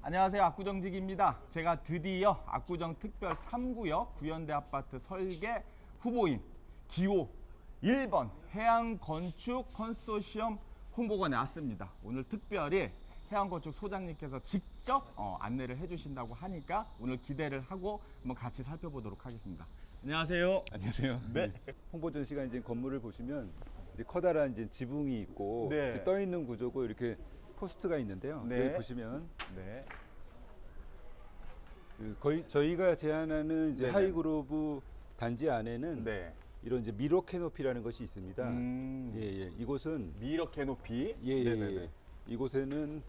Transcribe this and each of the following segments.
안녕하세요. 압구정직입니다. 제가 드디어 압구정 특별 3구역 구현대 아파트 설계 후보인 기호 1번 해양건축 컨소시엄 홍보관에 왔습니다. 오늘 특별히 해양건축 소장님께서 직접 안내를 해주신다고 하니까 오늘 기대를 하고 한번 같이 살펴보도록 하겠습니다. 안녕하세요. 안녕하세요. 네. 홍보 전시관 이제 건물을 보시면 이제 커다란 이제 지붕이 있고 네. 이제 떠 있는 구조고 이렇게 포스트가 있는데요. 네. 여기 보시면 네. 거의 저희가 제안하는 이제 네네. 하이그로브 단지 안에는 네. 이런 이제 미러 캐노피라는 것이 있습니다. 예, 예. 이곳은 미러 캐노피. 예, 예, 네네네. 예. 이곳에는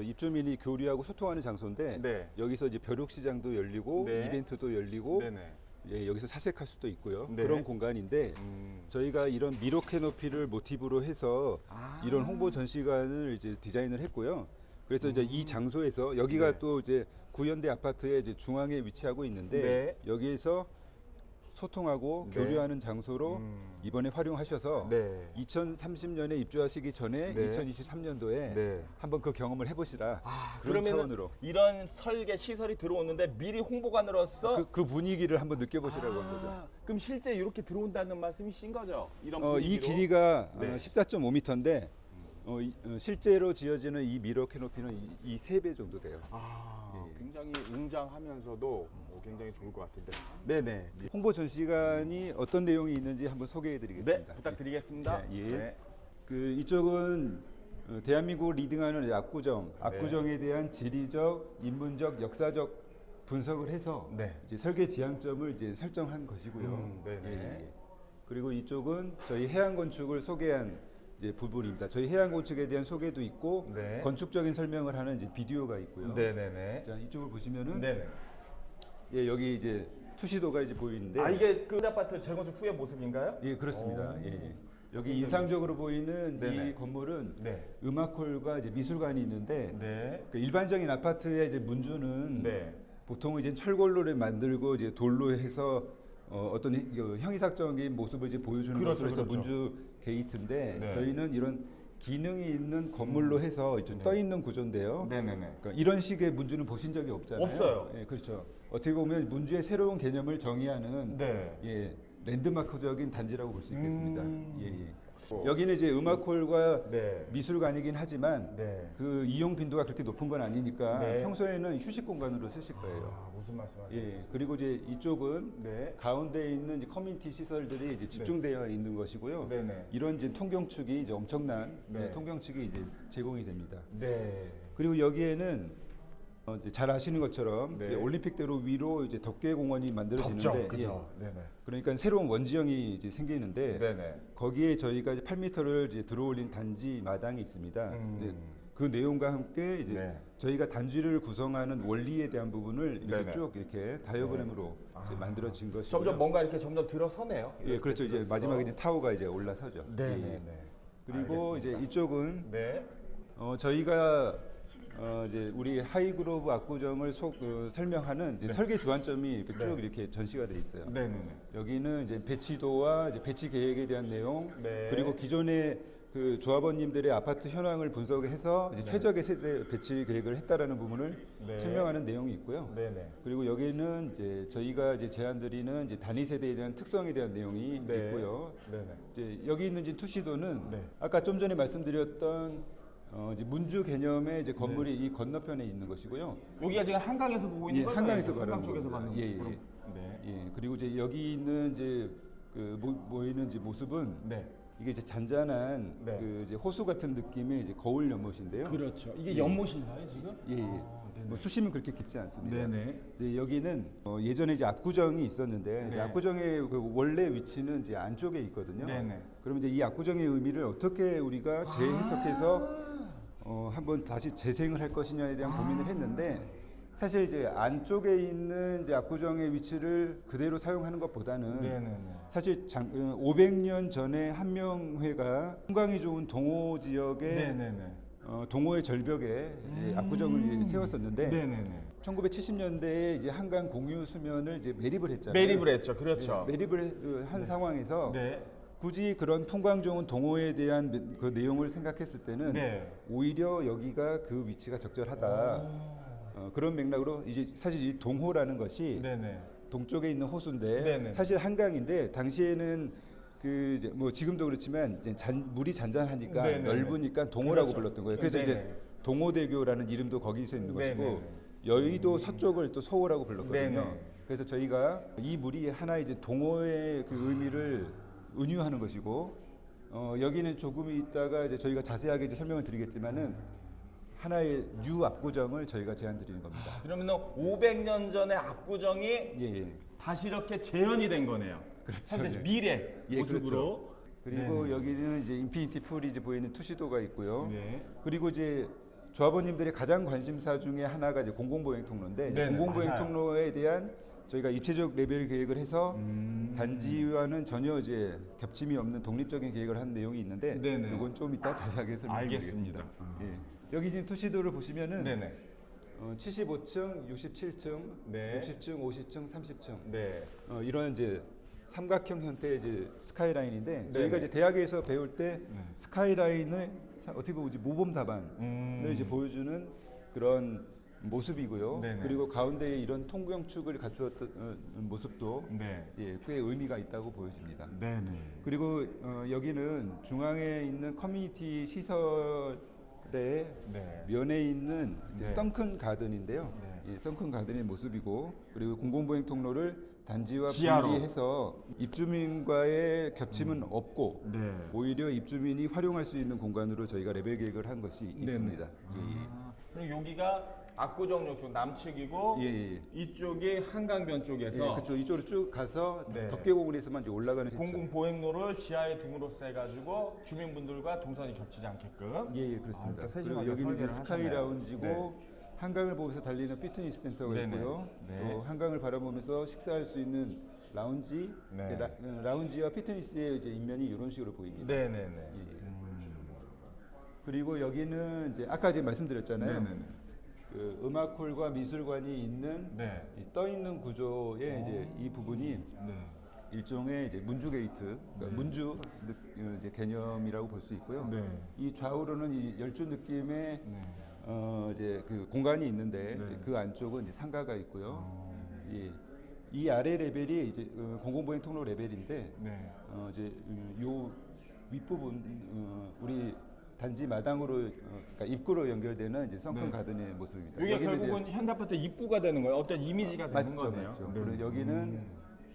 입주민이 교류하고 소통하는 장소인데 네. 여기서 이제 벼룩 시장도 열리고 네. 이벤트도 열리고 네네. 예, 여기서 사색할 수도 있고요. 네. 그런 공간인데 저희가 이런 미러 캐노피를 모티브로 해서 이런 홍보 전시관을 이제 디자인을 했고요. 그래서 이제 이 장소에서 여기가 네. 또 이제 구현대 아파트의 이제 중앙에 위치하고 있는데 네. 여기에서 소통하고 네. 교류하는 장소로 이번에 활용하셔서 네. 2030년에 입주하시기 전에 네. 2023년도에 네. 한번 그 경험을 해보시라. 그런 그러면 차원으로 이런 설계 시설이 들어오는데 미리 홍보관으로서 그 분위기를 한번 느껴보시라고 한 거죠. 그럼 실제 이렇게 들어온다는 말씀이신 거죠? 이런 이 분위기로? 길이가 네. 14.5m인데 실제로 지어지는 이 미러 캐노피는 이 3배 정도 돼요. 굉장히 웅장하면서도 굉장히 좋을 것 같은데. 네네. 홍보 전시관이 어떤 내용이 있는지 한번 소개해 네, 드리겠습니다. 부탁드리겠습니다. 예. 네. 그 이쪽은 대한민국을 리딩하는 압구정, 네. 압구정에 대한 지리적, 인문적, 역사적 분석을 해서 네. 이제 설계 지향점을 이제 설정한 것이고요. 네네. 그리고 이쪽은 저희 해양 건축을 소개한 이제 부분입니다. 저희 해양 건축에 대한 소개도 있고 네. 건축적인 설명을 하는 이제 비디오가 있고요. 네네네. 자, 이쪽을 보시면은 네네. 예, 여기 이제 투시도가 이제 보이는데 이게 그 아파트 재건축 후의 모습인가요? 예, 그렇습니다. 오. 예, 예. 여기 인상적으로 보이는 네네. 이 건물은 네. 음악홀과 이제 미술관이 있는데 네. 그 일반적인 아파트의 이제 문주는 네. 보통 이제 철골로를 만들고 이제 돌로 해서 어떤 형이삭적인 모습을 이제 보여주는 그렇죠, 것으로 해서 그렇죠. 문주 게이트인데 네. 저희는 이런 기능이 있는 건물로 해서 좀 떠 있는 구조인데요. 네네네. 그러니까 이런 식의 문주는 보신 적이 없잖아요. 없어요. 예, 그렇죠. 어떻게 보면 문주의 새로운 개념을 정의하는 네. 예, 랜드마크적인 단지라고 볼 수 있겠습니다. 예, 예. 어. 여기는 이제 음악홀과 네. 미술관이긴 하지만 네. 그 이용 빈도가 그렇게 높은 건 아니니까 네. 평소에는 휴식 공간으로 쓰실 거예요. 무슨 말씀하세요? 예, 그리고 이제 이쪽은 네. 가운데에 있는 이제 커뮤니티 시설들이 이제 집중되어 있는 것이고요. 네네. 이런 이제 통경축이 이제 엄청난 네. 통경축이 이제 제공이 됩니다. 네. 그리고 여기에는 이제 잘 아시는 것처럼 네. 이제 올림픽대로 위로 이제 덕계공원이 만들어지는데, 그죠? 예. 네네. 그러니까 새로운 원지형이 이제 생기는데 네네. 거기에 저희가 이제 8m를 이제 들어올린 단지 마당이 있습니다. 네, 그 내용과 함께 이제 네. 저희가 단지를 구성하는 원리에 대한 부분을 이렇게 네네. 쭉 이렇게 다이어그램으로 이제 만들어진 것이고요. 점점 뭔가 이렇게 점점 들어서네요. 예, 그렇죠. 이제 들어서. 마지막에 이제 타워가 이제 올라서죠. 네네네. 예. 그리고 이제 이쪽은 네. 저희가 이제 우리 하이그로브 압구정을 설명하는 이제 설계 주안점이 이렇게 쭉 이렇게 전시가 돼 있어요. 네네네. 여기는 이제 배치도와 이제 배치 계획에 대한 내용, 네. 그리고 기존의 그 조합원님들의 아파트 현황을 분석해서 이제 최적의 세대 배치 계획을 했다라는 부분을 네. 설명하는 내용이 있고요. 네네. 그리고 여기는 이제 저희가 이제 제안드리는 이제 단위 세대에 대한 특성에 대한 내용이 네. 있고요. 네네. 이제 여기 있는 이제 투시도는 네. 아까 좀 전에 말씀드렸던 이제 문주 개념의 이제 건물이 이 건너편에 있는 것이고요. 여기가 지금 한강에서 보고 있는 예, 거죠? 한강에서 한강 바라보는 쪽에서 겁니다. 받는 예, 거. 예. 네. 예, 그리고 이제 여기 있는 이제 그 보이는 이제 모습은 네. 이게 이제 잔잔한 네. 그 이제 호수 같은 느낌의 이제 거울 연못인데요. 그렇죠. 이게 연못인가요 지금? 예, 예. 뭐 수심은 그렇게 깊지 않습니다. 네네. 이제 여기는 예전에 이제 압구정이 있었는데 이제 네. 압구정의 그 원래 위치는 이제 안쪽에 있거든요. 네네. 그럼 이제 이 압구정의 의미를 어떻게 우리가 재해석해서 한번 다시 재생을 할 것이냐에 대한 고민을 했는데 사실 이제 안쪽에 있는 이제 압구정의 위치를 그대로 사용하는 것보다는 네네네. 사실 500년 전에 한명회가 풍광이 좋은 동호 지역의 네네네. 동호의 절벽에 압구정을 세웠었는데 네네네. 1970년대에 이제 한강 공유 수면을 이제 매립을 했잖아요. 매립을 했죠. 그렇죠. 매립을 한 상황에서 네. 굳이 그런 풍광 좋은 동호에 대한 그 내용을 생각했을 때는 네. 오히려 여기가 그 위치가 적절하다. 그런 맥락으로 이제 사실 이 동호라는 것이 네네. 동쪽에 있는 호수인데 네네. 사실 한강인데 당시에는 그 이제 뭐 지금도 그렇지만 이제 물이 잔잔하니까 네네네. 넓으니까 동호라고 그렇죠. 불렀던 거예요. 그래서 네네. 이제 동호대교라는 이름도 거기서 있는 것이고 네네네. 여의도 서쪽을 또 서호라고 불렀거든요. 네네. 그래서 저희가 이 물이 하나의 이제 동호의 그 의미를 은유하는 것이고 여기는 조금 있다가 이제 저희가 자세하게 이제 설명을 드리겠지만은 하나의 뉴 압구정을 저희가 제안 드리는 겁니다. 그러면 500년 전에 압구정이 예. 다시 이렇게 재현이 된 거네요. 그렇죠. 사실 예. 미래 예, 모습으로. 그리고 네네. 여기는 이제 인피니티 풀이 이제 보이는 투시도가 있고요. 네. 그리고 이제 조합원님들의 가장 관심사 중에 하나가 이제 공공보행 통로인데 네네, 공공보행 맞아요. 통로에 대한 저희가 입체적 레벨 계획을 해서 단지와는 전혀 이제 겹침이 없는 독립적인 계획을 한 내용이 있는데 네네. 이건 좀 이따 자세하게 설명드리겠습니다. 알겠습니다. 예. 여기 지금 투시도를 보시면은 네네. 75층, 67층, 네. 60층, 50층, 30층 네. 이런 이제 삼각형 형태의 이제 스카이라인인데 저희가 네네. 이제 대학에서 배울 때 스카이라인을 어떻게 보면 이제 모범 사반을 이제 보여주는 그런 모습이고요. 네네. 그리고 가운데에 이런 통경축을 갖추었던 모습도 네. 예, 꽤 의미가 있다고 보여집니다. 네네. 그리고 여기는 중앙에 있는 커뮤니티 시설의 네. 면에 있는 이제 네. 썬큰 가든인데요. 네. 예, 썬큰 가든의 모습이고 그리고 공공보행 통로를 단지와 지하로. 분리해서 입주민과의 겹침은 없고 네. 오히려 입주민이 활용할 수 있는 공간으로 저희가 레벨 계획을 한 것이 있습니다. 아, 그리고 여기가 압구정역 쪽 남측이고 예, 예. 이쪽이 한강변 쪽에서 예, 그렇죠. 이쪽으로 쭉 가서 네. 덕계공원에서만 이제 올라가는 공공보행로를 지하에 둠으로써 해가지고 주민분들과 동선이 겹치지 않게끔. 예, 예, 그렇습니다. 아, 또 그리고 세심하게 여기는 이제 설계를 스카이 하셨네요. 라운지고 네. 한강을 보면서 달리는 피트니스 센터가 네네. 있고요. 네. 또 한강을 바라보면서 식사할 수 있는 라운지, 네. 라운지와 피트니스의 이제 인면이 이런 식으로 보입니다. 네네네. 예. 그리고 여기는 이제 아까 제가 말씀드렸잖아요. 네네네. 그 음악홀과 미술관이 있는 네. 떠 있는 구조의 이제 이 부분이 네. 일종의 이제 문주 게이트, 그러니까 문주 이제 개념이라고 볼 수 있고요. 네. 이 좌우로는 이 열주 느낌의 네. 이제 그 공간이 있는데 네. 이제 그 안쪽은 이제 상가가 있고요. 예. 이 아래 레벨이 이제 공공보행 통로 레벨인데 네. 이제 요 윗부분 우리 단지 마당으로 그러니까 입구로 연결되는 이제 썬큰 네. 가든의 모습입니다. 여기가 여기는 결국은 현대아파트 입구가 되는 거예요. 어떤 이미지가 되는 맞죠, 거네요. 맞죠. 네. 그리고 여기는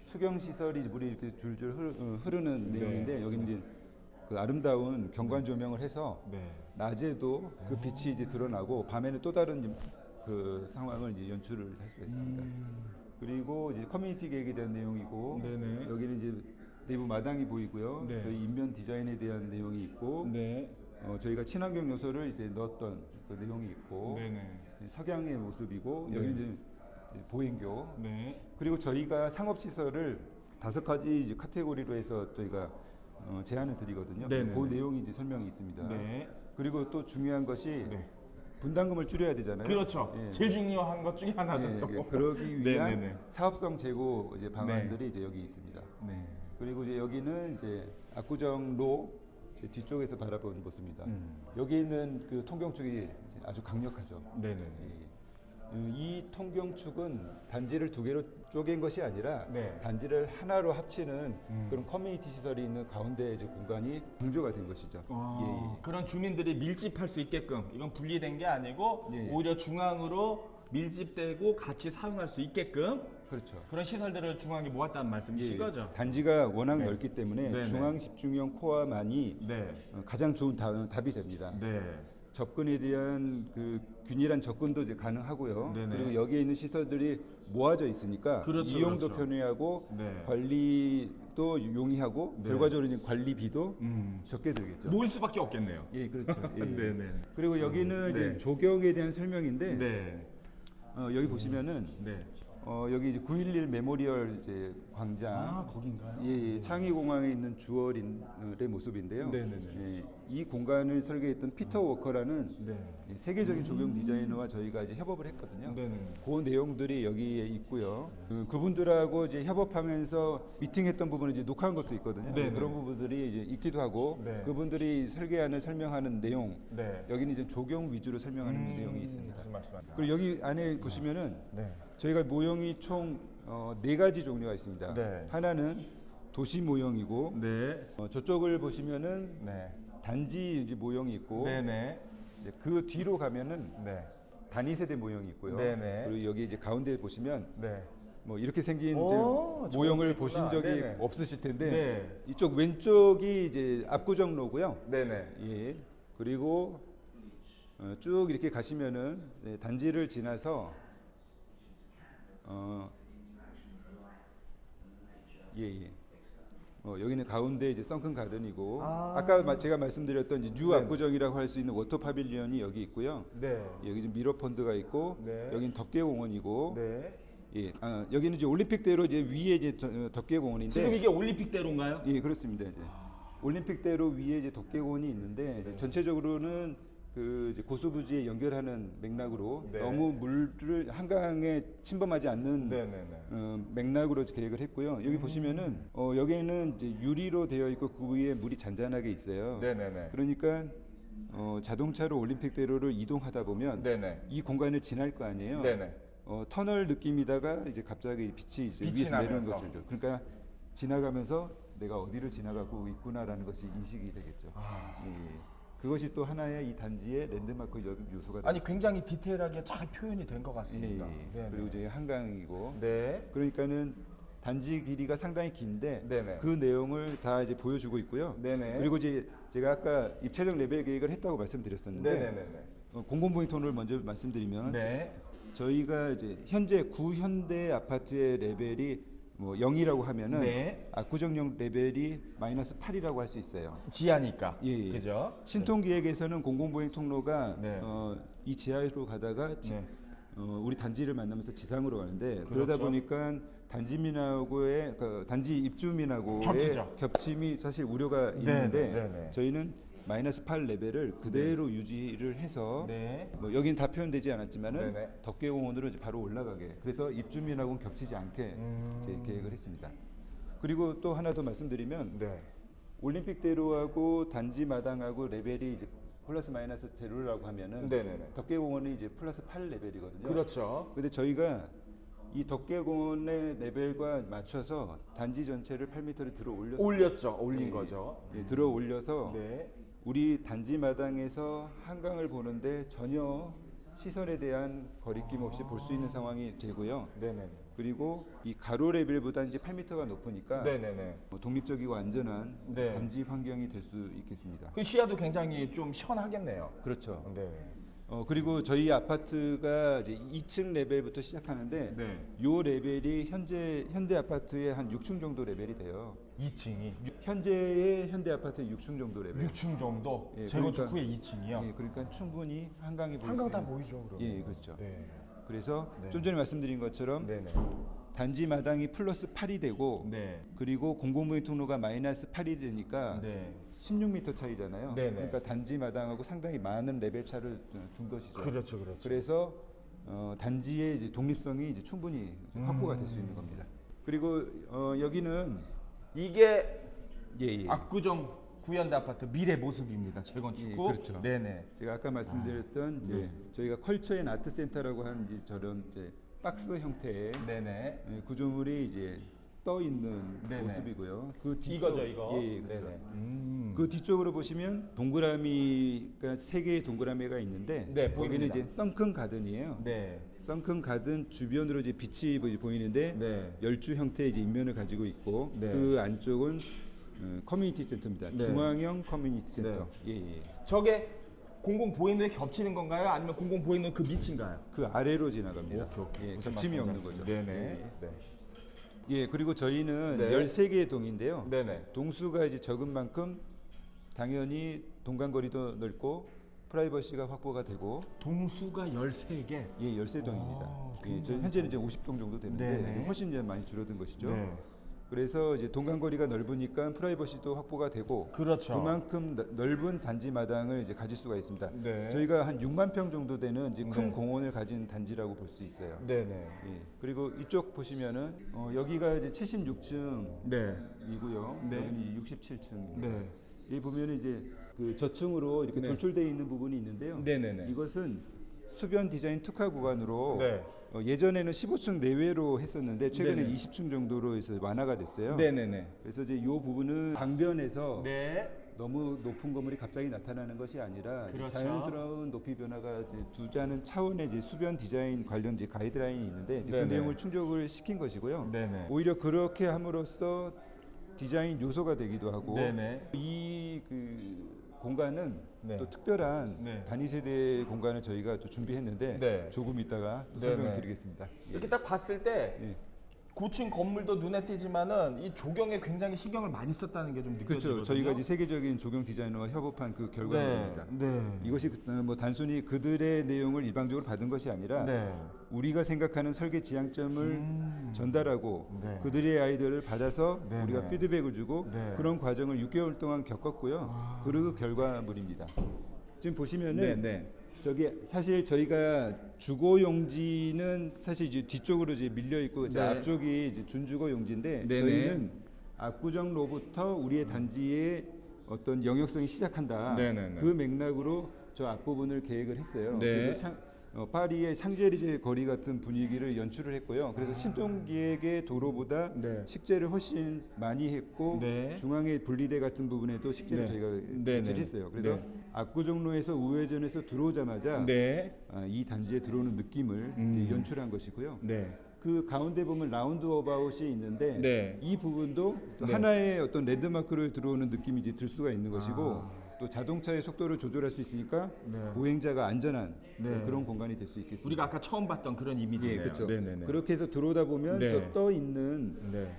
수경 시설이 물이 이렇게 줄줄 흐르는 네. 내용인데 여기는 이제 그 아름다운 경관 조명을 해서 네. 낮에도 그 빛이 이제 드러나고 밤에는 또 다른 그 상황을 이제 연출을 할 수가 있습니다. 그리고 이제 커뮤니티 계획에 대한 내용이고 네네. 여기는 이제 내부 마당이 보이고요. 네. 저희 인면 디자인에 대한 내용이 있고 네. 저희가 친환경 요소를 이제 넣었던 그 내용이 있고 네네. 석양의 모습이고 네. 여기 이제 보행교 네. 그리고 저희가 상업 시설을 5가지 이제 카테고리로 해서 저희가 제안을 드리거든요. 네네네. 그 내용이 이제 설명이 있습니다. 네. 그리고 또 중요한 것이 네. 분담금을 줄여야 되잖아요. 그렇죠. 예. 제일 중요한 것 중에 하나죠. 예, 또. 예. 그러기 위한 네네네. 사업성 제고 이제 방안들이 이제 여기 있습니다. 네. 그리고 이제 여기는 이제 압구정로 이제 뒤쪽에서 바라본 모습입니다. 음. 여기 있는 그 통경축이 이제 아주 강력하죠. 네네네. 예. 이 통경축은 단지를 2개로 쪼갠 것이 아니라 네. 단지를 하나로 합치는 그런 커뮤니티 시설이 있는 가운데 이제 공간이 강조가 된 것이죠. 예, 예. 그런 주민들이 밀집할 수 있게끔 이건 분리된 게 아니고 예, 예. 오히려 중앙으로 밀집되고 같이 사용할 수 있게끔 그렇죠. 그런 시설들을 중앙에 모았다는 말씀이신 예, 거죠? 단지가 워낙 네. 넓기 때문에 네네. 중앙 집중형 코어만이 네. 가장 좋은 답이 됩니다. 네. 접근에 대한 그 균일한 접근도 이제 가능하고요. 네네. 그리고 여기에 있는 시설들이 모아져 있으니까 그렇죠, 이용도 그렇죠. 편리하고 네. 관리도 용이하고 네. 결과적으로 이제 관리비도 적게 들겠죠. 모을 수밖에 없겠네요. 예, 그렇죠. 예. 네네. 그리고 여기는 이제 네. 조경에 대한 설명인데 네. 여기 보시면은 네. 여기 이제 9.11 메모리얼 이제 광장 거긴가요? 예, 창의공항에 있는 주얼인의 모습인데요. 네네네. 예, 이 공간을 설계했던 피터 워커라는 네. 세계적인 조경 디자이너와 저희가 이제 협업을 했거든요. 네네. 그 내용들이 여기에 있고요. 그분들하고 이제 협업하면서 미팅했던 부분을 이제 녹화한 것도 있거든요. 네네. 그런 부분들이 이제 있기도 하고 네. 그분들이 설계하는 설명하는 내용 네. 여기는 이제 조경 위주로 설명하는 내용이 있습니다. 무슨 말씀하세요? 그리고 여기 안에 보시면은 네. 저희가 모형이 총 4가지 종류가 있습니다. 네. 하나는 도시 모형이고 네. 저쪽을 보시면은 네. 단지 이제 모형이 있고 네네. 이제 그 뒤로 가면은 네. 단위 세대 모형이 있고요. 네네. 그리고 여기 이제 가운데 보시면 네. 뭐 이렇게 생긴 오, 이제 모형을 저렇게 보신 있구나. 적이 네네. 없으실 텐데 네. 이쪽 왼쪽이 이제 압구정로고요. 네네. 예. 그리고 쭉 이렇게 가시면은 단지를 지나서 예. 여기는 가운데 이제 썬큰 가든이고 아까 제가 말씀드렸던 이제 뉴 네. 압구정이라고 할 수 있는 워터 파빌리언이 여기 있고요. 네. 여기 좀 미러 펀드가 있고 네. 여기는 덮개공원이고 네. 예. 여기는 이제 올림픽대로 이제 위에 이제 덮개공원인데 지금 이게 올림픽대로인가요? 예, 그렇습니다. 이제 올림픽대로 위에 이제 덮개공원이 있는데 이제 전체적으로는 그 이제 고수부지에 연결하는 맥락으로 네. 너무 물을 한강에 침범하지 않는 네네네. 맥락으로 계획을 했고요. 여기 보시면은 여기는 이제 유리로 되어 있고 그 위에 물이 잔잔하게 있어요. 네네네. 그러니까 자동차로 올림픽대로를 이동하다 보면 네네. 이 공간을 지날 거 아니에요. 네네. 터널 느낌이다가 이제 갑자기 빛이 이제 빛이 위에서 내려오는 나면서. 거죠. 그러니까 지나가면서 내가 어디를 지나가고 있구나라는 것이 인식이 되겠죠. 예. 그것이 또 하나의 이 단지의 랜드마크 요소가 됩니다. 아니 굉장히 디테일하게 잘 표현이 된 것 같습니다. 예. 그리고 이제 한강이고 네. 그러니까는 단지 길이가 상당히 긴데 네네. 그 내용을 다 이제 보여주고 있고요. 네네. 그리고 이제 제가 아까 입찰력 레벨 계획을 했다고 말씀드렸었는데 네네네네. 공공보행 토너를 먼저 말씀드리면 네. 저희가 이제 현재 구현대 아파트의 레벨이 뭐 0이라고 하면은 네. 압구정역 레벨이 -8이라고 할 수 있어요. 지하니까. 예. 그죠? 신통기획에서는 공공보행 통로가 네. 이 지하로 가다가 네. 우리 단지를 만나면서 지상으로 가는데 그렇죠. 그러다 보니까 단지민하고의 단지 입주민하고의 겹치죠. 겹침이 사실 우려가 네, 있는데 네, 네. 저희는 -8 레벨을 그대로 유지를 해서 네. 뭐 여긴 다 표현되지 않았지만은 네네. 덮개공원으로 이제 바로 올라가게 그래서 입주민하고는 겹치지 않게 이제 계획을 했습니다. 그리고 또 하나 더 말씀드리면 네. 올림픽대로하고 단지 마당하고 레벨이 이제 플러스 마이너스 제로라고 하면은 네네네. 덮개공원이 이제 +8 레벨이거든요. 그렇죠. 근데 저희가 이 덮개공원의 레벨과 맞춰서 단지 전체를 8m를 들어 올렸어요. 올렸죠. 올린 예, 거죠. 예, 들어 올려서 네. 우리 단지 마당에서 한강을 보는데 전혀 시설에 대한 거리낌 없이 볼 수 있는 상황이 되고요. 네네. 그리고 이 가로 레벨보다 이제 8m가 높으니까 네네네. 독립적이고 안전한 네. 단지 환경이 될 수 있겠습니다. 그 시야도 굉장히 좀 시원하겠네요. 그렇죠. 네. 그리고 저희 아파트가 이제 2층 레벨부터 시작하는데 네. 요 레벨이 현대 아파트의 한 6층 정도 레벨이 돼요. 2층이 현재의 현대 아파트의 6층 정도 레벨. 6층 정도. 예, 재건축 그러니까- 후에 2층이요. 예, 그러니까 충분히 한강이 보일 한강 수 다 있는- 보이죠, 그러면. 예, 그렇죠. 네. 그래서 네. 좀 전에 말씀드린 것처럼 네네. 단지 마당이 +8이 되고 네. 그리고 공공보행 통로가 -8이 되니까 네. 16m 차이잖아요. 네네. 그러니까 단지 마당하고 상당히 많은 레벨 차를 둔 것이죠. 그렇죠, 그렇죠. 그래서 단지의 이제 독립성이 이제 충분히 확보가 될 수 있는 겁니다. 그리고 여기는 이게 예. 압구정 구현대 아파트 미래 모습입니다. 재건축 예, 후. 그렇죠. 네네. 제가 아까 말씀드렸던 이제 네. 저희가 컬처 앤 아트 센터라고 하는 이제 저런 이제 박스 형태의 네네. 구조물이 이제 떠 있는 네네. 모습이고요. 그 뒤쪽, 이거죠, 이거. 예, 그렇죠. 네네. 그 뒤쪽으로 보시면 동그라미가 세 개의 동그라미가 있는데 네, 거기는 보입니다. 이제 썬큰 가든이에요. 네. 썬큰 가든 주변으로 이제 빛이 보이는데 네. 열주 형태의 이제 인면을 가지고 있고 네. 그 안쪽은 커뮤니티 센터입니다. 네. 중앙형 커뮤니티 센터. 예. 저게 공공 보행로에 겹치는 건가요? 아니면 공공 보행로 그 밑인가요? 그 아래로 지나갑니다. 오케이. 예, 무슨 겹침이 없는 말씀인지 거죠. 네네. 예. 네. 예, 그리고 저희는 네. 13개의 동인데요. 네네. 동수가 이제 적은 만큼 당연히 동간거리도 넓고 프라이버시가 확보가 되고 동수가 13개. 예, 13동입니다. 아, 예, 저희 현재는 이제 50동 정도 되는데 네네. 훨씬 이제 많이 줄어든 것이죠. 네. 그래서 이제 동간거리가 넓으니까 프라이버시도 확보가 되고 그렇죠. 그만큼 넓은 단지 마당을 이제 가질 수가 있습니다. 네. 저희가 한 6만 평 정도 되는 이제 큰 네. 공원을 가진 단지라고 볼 수 있어요. 네네. 예. 그리고 이쪽 보시면은 여기가 이제 76층이고요. 네. 네. 여기는 67층입니다. 네. 여기 보면은 이제 그 저층으로 이렇게 네. 돌출되어 있는 부분이 있는데요. 네네네. 이것은 수변 디자인 특화 구간으로 네. 예전에는 15층 내외로 했었는데 최근에 네네. 20층 정도로 해서 완화가 됐어요. 네네네. 그래서 이제 이 부분은 강변에서 네. 너무 높은 건물이 갑자기 나타나는 것이 아니라 그렇죠. 자연스러운 높이 변화가 이제 두자는 차원의 이제 수변 디자인 관련 이제 가이드라인이 있는데 이제 그 네네. 내용을 충족을 시킨 것이고요. 네네. 오히려 그렇게 함으로써 디자인 요소가 되기도 하고 네네. 이 그 공간은 네. 또 특별한 네. 단위 세대 공간을 저희가 또 준비했는데 네. 조금 이따가 또 네네. 설명을 드리겠습니다. 이렇게 딱 봤을 때 예. 고층 건물도 눈에 띄지만은 이 조경에 굉장히 신경을 많이 썼다는 게 좀 느껴지거든요. 그렇죠. 저희가 이제 세계적인 조경 디자이너와 협업한 그 결과물입니다. 네. 이것이 뭐 단순히 그들의 내용을 일방적으로 받은 것이 아니라 네. 우리가 생각하는 설계 지향점을 전달하고 네. 그들의 아이디어를 받아서 네, 우리가 네. 피드백을 주고 네. 그런 과정을 6개월 동안 겪었고요. 그 결과물입니다. 지금 보시면은 네. 저기 사실 저희가 주거 용지는 사실 이제 뒤쪽으로 이제 밀려 있고 이제 네. 앞쪽이 이제 준주거 용지인데 네네. 저희는 압구정로부터 우리의 단지의 어떤 영역성이 시작한다. 네네네. 그 맥락으로 저 앞부분을 계획을 했어요. 네. 그래서 파리의 샹젤리제 거리 같은 분위기를 연출을 했고요. 그래서 신동기획의 도로보다 네. 식재를 훨씬 많이 했고 네. 중앙의 분리대 같은 부분에도 식재를 네. 저희가 네네. 배치를 했어요. 그래서 네. 압구정로에서 우회전에서 들어오자마자 네. 이 단지에 들어오는 느낌을 연출한 것이고요. 네. 그 가운데 보면 라운드 어바웃이 있는데 네. 이 부분도 또 네. 하나의 어떤 랜드마크를 들어오는 느낌이 이제 들 수가 있는 것이고 또 자동차의 속도를 조절할 수 있으니까 네. 보행자가 안전한 네. 그런 공간이 될 수 있겠습니다. 우리가 아까 처음 봤던 그런 이미지네요. 예, 그렇죠. 네네네. 그렇게 해서 들어오다 보면 네. 저 떠 있는 네.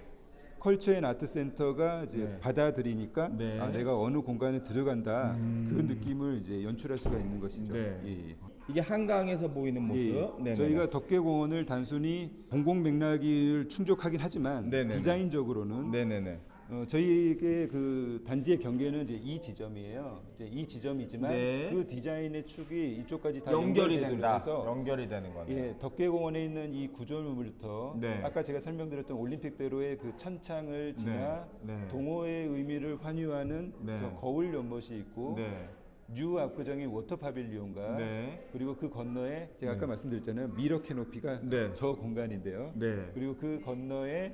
컬처 앤 아트 센터가 이제 네. 받아들이니까 네. 내가 어느 공간에 들어간다 그 느낌을 이제 연출할 수가 있는 것이죠. 네. 예. 이게 한강에서 보이는 모습. 예. 네네네. 저희가 덕계공원을 단순히 공공 맥락을 충족하긴 하지만 네네네. 디자인적으로는 네네네. 저희에게 그 단지의 경계는 이제 이 지점이에요. 이제 이 지점이지만 네. 그 디자인의 축이 이쪽까지 다 연결이 연결되도록 된다. 해서 연결이 되는 거네. 예, 덕계공원에 있는 이 구조물부터 네. 아까 제가 설명드렸던 올림픽대로의 그 천창을 지나 네. 동호의 의미를 환유하는 네. 저 거울 연못이 있고 네. 뉴 압구정의 워터 파빌리온과 네. 그리고 그 건너에 제가 아까 말씀드렸잖아요. 미러 캐노피가 네. 저 공간인데요. 네. 그리고 그 건너에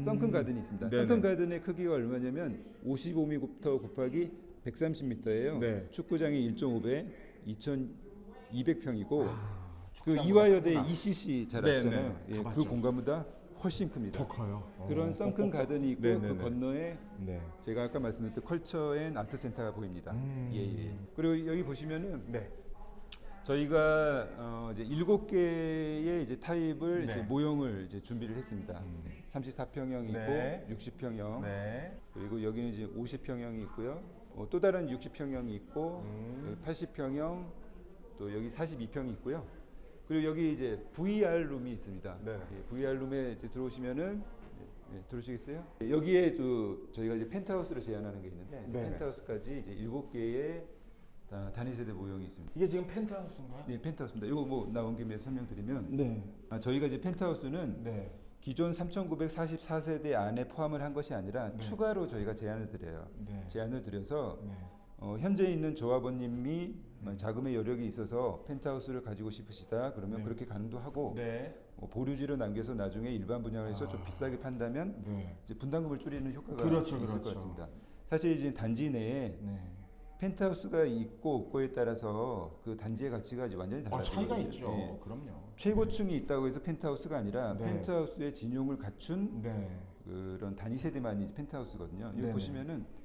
선큰 가든이 있습니다. 네네. 선큰 가든의 크기가 얼마냐면 55m 곱하기 130m예요. 네. 축구장이 1.5배, 2,200평이고 그 축구장 이화여대 크구나. ECC 잘 네네. 아시잖아요. 예, 그 가봤죠. 공간보다 훨씬 큽니다. 더 커요. 그런 선큰 가든이 있고 네네네. 그 건너에 네. 제가 아까 말씀드렸던 컬처 앤 아트 센터가 보입니다. 예, 예. 그리고 여기 보시면은 네. 저희가 이제 7개의 이제 타입을 네. 이제 모형을 이제 준비를 했습니다. 34평형이 네. 있고 60평형 네. 그리고 여기는 이제 50평형이 있고요. 또 다른 60평형이 있고 80평형 또 여기 42평이 있고요. 그리고 여기 이제 VR 룸이 있습니다. 네. 예, VR 룸에 이제 들어오시면은 들어오시겠어요? 여기에 또 저희가 이제 펜트하우스를 제안하는 게 있는데 네네. 펜트하우스까지 이제 7개의 단위 세대 모형이 있습니다. 이게 지금 펜트하우스인가요? 네, 펜트하우스입니다. 이거 뭐 나온 김에 설명드리면 네. 저희가 이제 펜트하우스는 네. 기존 3,944세대 안에 포함을 한 것이 아니라 추가로 저희가 제안을 드려요. 네. 제안을 드려서 네. 현재 있는 조합원님이 자금의 여력이 있어서 펜트하우스를 가지고 싶으시다 그러면 네. 그렇게 가능도 하고 네. 보류지로 남겨서 나중에 일반 분양을 해서 좀 비싸게 판다면 네. 이제 분담금을 줄이는 효과가 그렇죠, 있을 그렇죠. 것 같습니다. 사실 이제 단지 내에 네. 펜트하우스가 있고 없고에 따라서 그 단지의 가치가 이제 완전히 달라요. 차이가 있죠. 예. 그럼요. 최고층이 있다고 해서 펜트하우스가 아니라 네. 펜트하우스의 진용을 갖춘 네. 그런 단위 세대만이 펜트하우스거든요. 여기 네네. 보시면은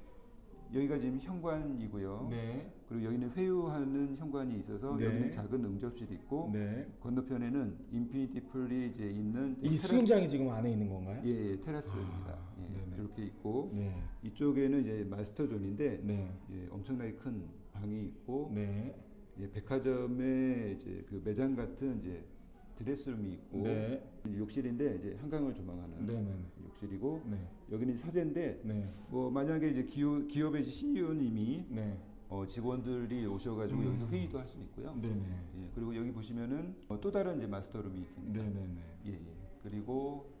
여기가 지금 현관이고요. 네. 그리고 여기는 회유하는 현관이 있어서 네. 여기는 작은 응접실이 있고 네. 건너편에는 인피니티 풀이 이제 있는 이 수영장이 지금 안에 있는 건가요? 예, 테라스입니다. 예, 네네. 이렇게 있고 네. 이쪽에는 이제 마스터 존인데 네. 예, 엄청나게 큰 방이 있고 네. 예, 백화점의 이제 그 매장 같은 이제 드레스룸이 있고 네. 이제 욕실인데 이제 한강을 조망하는 네네네. 욕실이고 네. 여기는 서재인데 네. 뭐 만약에 이제 기업의 CEO님이 네. 직원들이 오셔가지고 여기서 회의도 할 수 있고요. 네네. 예, 그리고 여기 보시면은 또 다른 이제 마스터룸이 있습니다. 네네네. 예, 예. 그리고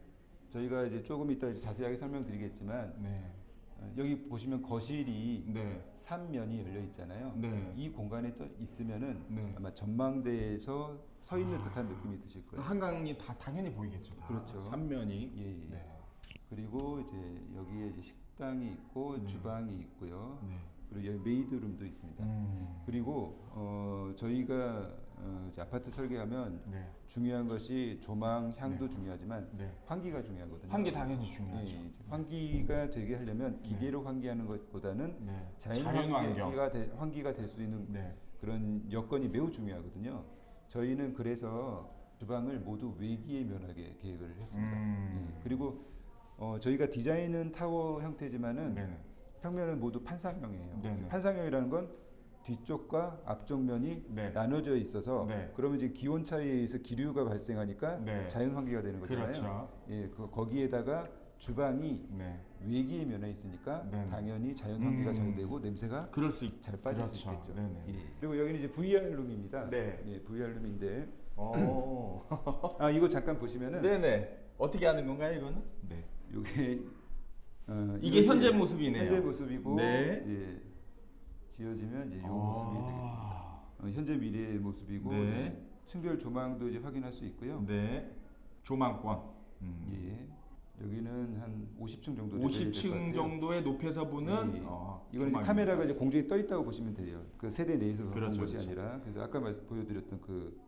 저희가 이제 조금 이따 이제 자세하게 설명드리겠지만 네. 여기 보시면 거실이 네. 3면이 열려 있잖아요. 네. 이 공간에 또 있으면은 네. 아마 전망대에서 서 있는 듯한 느낌이 드실 거예요. 한강이 다 당연히 보이겠죠. 다. 그렇죠. 삼면이. 예, 예. 네. 그리고 이제 여기에 이제 식당이 있고 네. 주방이 있고요. 네. 그리고 여기 메이드룸도 있습니다. 그리고 저희가 이제 아파트 설계하면 네. 중요한 것이 조망, 향도 네. 중요하지만 네. 환기가 중요하거든요. 환기 당연히 예, 중요하죠. 예. 환기가 되게 하려면 기계로 환기하는 것보다는 네. 자연 환경. 환기가 될 수 있는 네. 그런 여건이 매우 중요하거든요. 저희는 그래서 주방을 모두 외기에 면하게 계획을 했습니다. 예. 그리고 저희가 디자인은 타워 형태지만은 네네. 평면은 모두 판상형이에요. 네네. 판상형이라는 건 뒤쪽과 앞쪽면이 네. 나눠져 있어서 네. 그러면 이제 기온 차이에 의해서 기류가 발생하니까 네. 자연 환기가 되는 거잖아요. 그렇죠. 예, 거기에다가 주방이 네. 외기에 면해 있으니까 네네. 당연히 자연 환기가 잘 되고 냄새가 그럴 수 잘 빠질 수 그렇죠. 있겠죠. 네네. 예. 그리고 여기는 이제 VR룸입니다. 네. 예, VR룸인데 오. 이거 잠깐 보시면은 네네. 어떻게 하는 건가요, 이거는? 네. 요게 이게 이것이 현재 모습이네요. 현재 모습이고 네. 이제 지어지면 이제 이 아. 모습이 되겠습니다. 현재 미래의 모습이고 네. 이제 층별 조망도 이제 확인할 수 있고요. 네. 조망권. 예. 여기는 한 50층 정도 레벨이 될것 50층 같아요. 정도의 높이에서 보는 예. 이건 이제 조망입니다. 카메라가 이제 공중에 떠 있다고 보시면 돼요. 그 세대 내에서 본 그렇죠, 것이 그렇죠. 아니라 그래서 아까 보여드렸던 그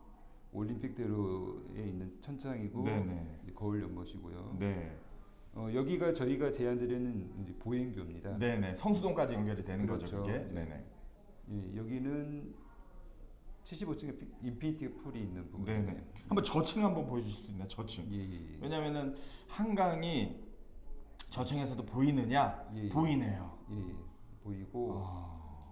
올림픽대로에 있는 천장이고 네네. 이제 거울 연못이고요. 네. 여기가 저희가 제안드리는 이제 보행교입니다. 네네. 성수동까지 연결이 되는 그렇죠. 거죠, 그게. 네. 네네. 예, 여기는 75층에 인피니티 풀이 있는 부분이에요. 네네. 한번 저층 한번 보여주실 수 있나요? 저층. 예, 예. 왜냐면은 한강이 저층에서도 보이느냐? 예, 예. 보이네요. 예, 보이고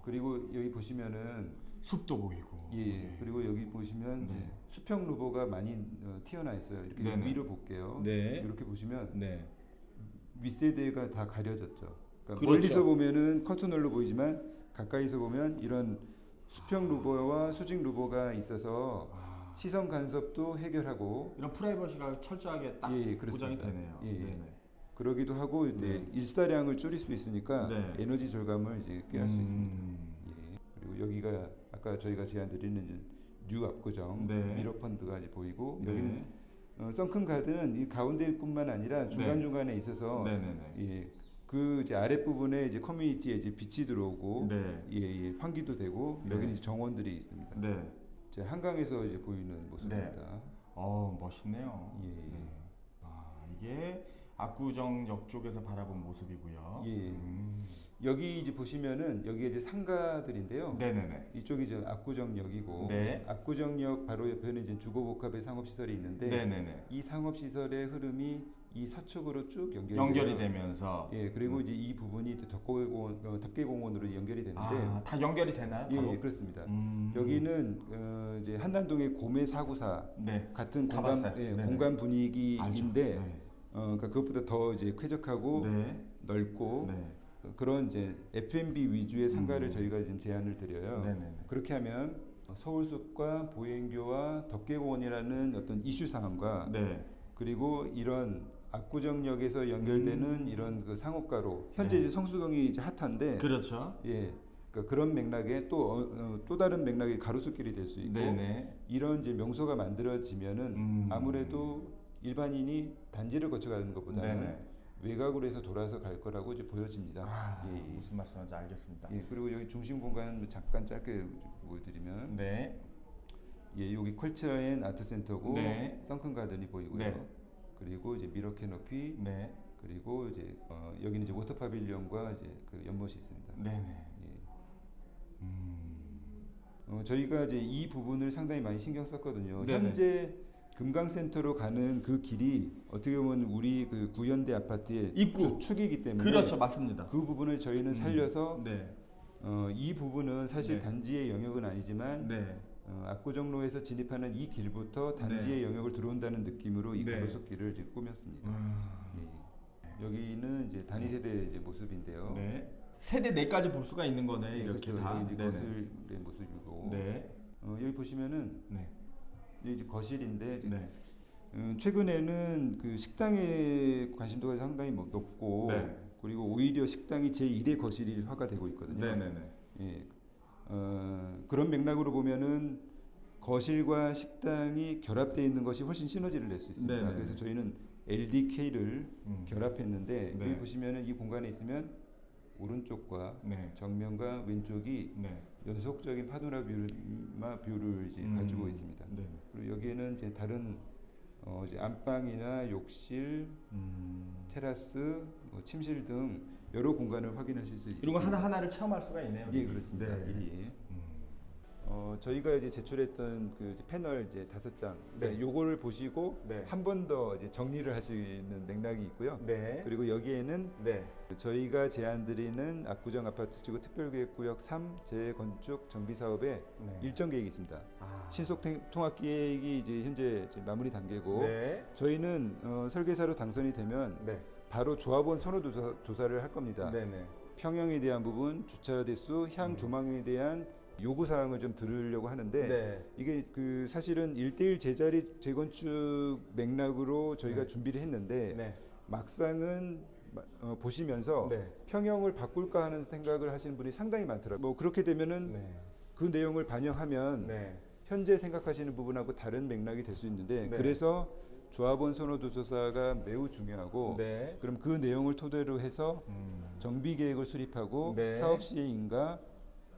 그리고 여기 보시면은 숲도 보이고. 예, 그리고 여기 보시면 네. 이제 수평 루버가 많이 튀어나 있어요. 이렇게 네네. 위로 볼게요. 네. 이렇게 보시면 네. 윗세대가 다 가려졌죠. 그러니까 그렇죠. 멀리서 보면은 커튼홀로 보이지만 가까이서 보면 이런 수평 루버와 수직 루버가 있어서 시선 간섭도 해결하고 이런 프라이버시가 철저하게 딱 예, 보장이 그렇습니다. 되네요. 예. 네네. 그러기도 하고 네. 일사량을 줄일 수 있으니까 네. 에너지 절감을 이제 꾀할 수 있습니다. 예. 그리고 여기가 아까 저희가 제안드리는 이제 뉴 압구정 네. 미러 펀드가 이제 보이고 네. 여기는 선큰 가든은 이 가운데뿐만 아니라 중간 중간에 있어서 네네네. 예, 그 이제 아랫 부분에 이제 커뮤니티에 이제 빛이 들어오고 네. 예, 환기도 되고 네. 여기는 이제 정원들이 있습니다. 네. 이제 한강에서 이제 보이는 모습입니다. 멋있네요. 예. 네. 이게 압구정역 쪽에서 바라본 모습이고요. 예. 여기 이제 보시면은 여기 이제 상가들인데요. 네네네. 이쪽이 이제 압구정역이고 네. 압구정역 바로 옆에는 이제 주거복합의 상업시설이 있는데 네네네. 이 상업시설의 흐름이 이 서쪽으로 쭉 연결이 되면서. 예, 그리고 이제 이 부분이 이제 덕계공원으로 연결이 되는데 다 연결이 되나요? 예, 바로? 예, 그렇습니다. 음. 여기는 이제 한남동의 고메 494 네. 같은 다 공간, 봤어요. 예, 네네. 공간 분위기인데 네. 그러니까 그것보다 더 이제 쾌적하고 네. 넓고 네. 그런 이제 F&B 위주의 상가를 저희가 지금 제안을 드려요. 네네네. 그렇게 하면 서울숲과 보행교와 덕계공원이라는 어떤 이슈 사항과 네. 그리고 이런 압구정역에서 연결되는 이런 그 상업가로 현재 네. 이제 성수동이 이제 핫한데 그렇죠. 예. 그러니까 그런 맥락에 또 다른 맥락의 가로수길이 될 수 있고 네네. 이런 이제 명소가 만들어지면은 아무래도 일반인이 단지를 거쳐가는 것보다는 네네. 외곽으로 해서 돌아서 갈 거라고 이제 보여집니다. 예, 예. 무슨 말씀인지 알겠습니다. 예, 그리고 여기 중심 공간 잠깐 짧게 보여드리면 네. 예, 여기 컬처앤 아트센터고 네. 선큰 가든이 보이고요. 네. 그리고 이제 미러 캐노피 네. 그리고 이제 여기는 이제 워터 파빌리언과 이제 그 연못이 있습니다. 네네. 예. 저희가 이제 이 부분을 상당히 많이 신경 썼거든요. 네네. 현재 금강센터로 가는 그 길이 어떻게 보면 우리 그 구현대 아파트의 입구. 축이기 때문에 그렇죠, 맞습니다. 그 부분을 저희는 살려서 네. 이 부분은 사실 네. 단지의 영역은 아니지만 네. 압구정로에서 진입하는 이 길부터 단지의 영역을 들어온다는 느낌으로 이 네. 가로수길을 지금 꾸몄습니다. 예. 여기는 이제 단위 세대 이제 모습인데요. 네. 세대 내까지 볼 수가 있는 거네. 네, 이렇게 그렇죠. 다. 여기 이제 네네. 거실의 모습이고 네. 여기 보시면은 네. 여기 이제 거실인데 네. 최근에는 그 식당에 관심도가 상당히 높고 네. 그리고 오히려 식당이 제1의 거실화가 되고 있거든요. 네네네. 예. 그런 맥락으로 보면은 거실과 식당이 결합되어 있는 것이 훨씬 시너지를 낼 수 있습니다. 네네네. 그래서 저희는 LDK를 결합했는데 네. 여기 보시면은 이 공간에 있으면 오른쪽과 네. 정면과 왼쪽이 네. 연속적인 파노라 뷰를 이제 가지고 있습니다. 네네. 그리고 여기에는 이제 다른 이제 안방이나 욕실, 테라스, 뭐 침실 등 여러 공간을 확인하실 수 있습니다. 이런 거 하나하나를 체험할 수가 있네요. 예, 그렇습니다. 네. 예, 예. 저희가 이제 제출했던 그 이제 패널 이제 5장, 네. 요거를 보시고 네. 한 번 더 이제 정리를 하시는 맥락이 있고요. 네. 그리고 여기에는 네. 저희가 제안드리는 압구정 아파트지구 특별계획구역 3 재건축 정비 사업의 네. 일정 계획이 있습니다. 아. 신속 통합 계획이 이제 현재 이제 마무리 단계고 네. 저희는 설계사로 당선이 되면 네. 바로 조합원 선호 조사를 할 겁니다. 네네. 평형에 대한 부분, 주차 대수, 향 조망에 대한 요구 사항을 좀 들으려고 하는데 네. 이게 그 사실은 1:1 제자리 재건축 맥락으로 저희가 네. 준비를 했는데 네. 막상은 보시면서 네. 평형을 바꿀까 하는 생각을 하시는 분이 상당히 많더라고요. 뭐 그렇게 되면은 네. 그 내용을 반영하면 네. 현재 생각하시는 부분하고 다른 맥락이 될 수 있는데 네. 그래서 조합원 선호도 조사가 매우 중요하고 네. 그럼 그 내용을 토대로 해서 정비 계획을 수립하고 네. 사업 시행 인가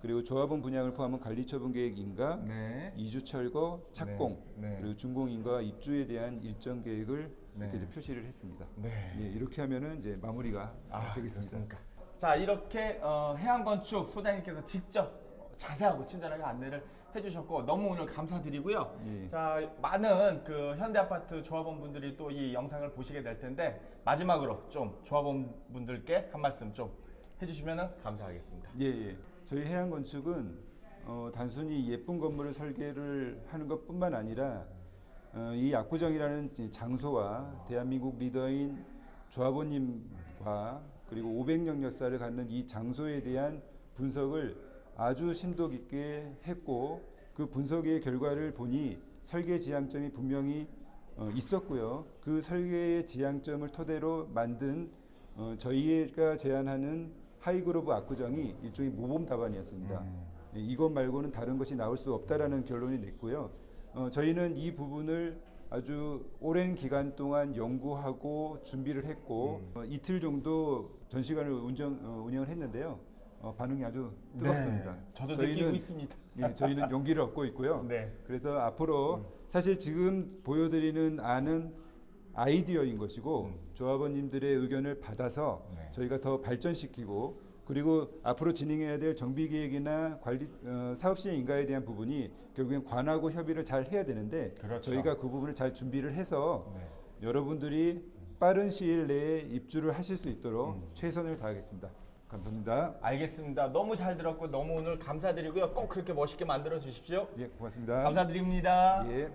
그리고 조합원 분양을 포함한 관리 처분 계획 인가 네. 이주 철거 착공 네. 네. 그리고 준공 인가 입주에 대한 일정 계획을 네. 이렇게 이제 표시를 했습니다. 네. 예, 이렇게 하면은 이제 마무리가 되겠습니다. 그렇습니까? 자, 이렇게 해양건축 소장님께서 직접 자세하고 친절하게 안내를 해주셨고 너무 오늘 감사드리고요. 예. 자, 많은 그 현대아파트 조합원분들이 또 이 영상을 보시게 될 텐데 마지막으로 좀 조합원분들께 한 말씀 좀 해주시면 감사하겠습니다. 예, 예. 저희 해양건축은 단순히 예쁜 건물을 설계를 하는 것뿐만 아니라 이 압구정이라는 장소와 대한민국 리더인 조합원님과 그리고 500년 역사를 갖는 이 장소에 대한 분석을 아주 심도 깊게 했고 그 분석의 결과를 보니 설계 지향점이 분명히 있었고요. 그 설계의 지향점을 토대로 만든 저희가 제안하는 하이그로브 압구정이 일종의 모범 답안이었습니다. 이것 말고는 다른 것이 나올 수 없다라는 결론이 냈고요. 저희는 이 부분을 아주 오랜 기간 동안 연구하고 준비를 했고 이틀 정도 전시관을 운영을 했는데요. 반응이 아주 뜨겁습니다. 네, 저도 느끼고 있습니다. 예, 저희는 용기를 얻고 있고요. 네. 그래서 앞으로 사실 지금 보여드리는 안은 아이디어인 것이고 조합원님들의 의견을 받아서 네. 저희가 더 발전시키고 그리고 앞으로 진행해야 될 정비 계획이나 관리 사업 시행 인가에 대한 부분이 결국엔 관하고 협의를 잘 해야 되는데 그렇죠. 저희가 그 부분을 잘 준비를 해서 네. 여러분들이 빠른 시일 내에 입주를 하실 수 있도록 최선을 다하겠습니다. 감사합니다. 알겠습니다. 너무 잘 들었고 너무 오늘 감사드리고요. 꼭 그렇게 멋있게 만들어 주십시오. 예, 고맙습니다. 감사드립니다. 예.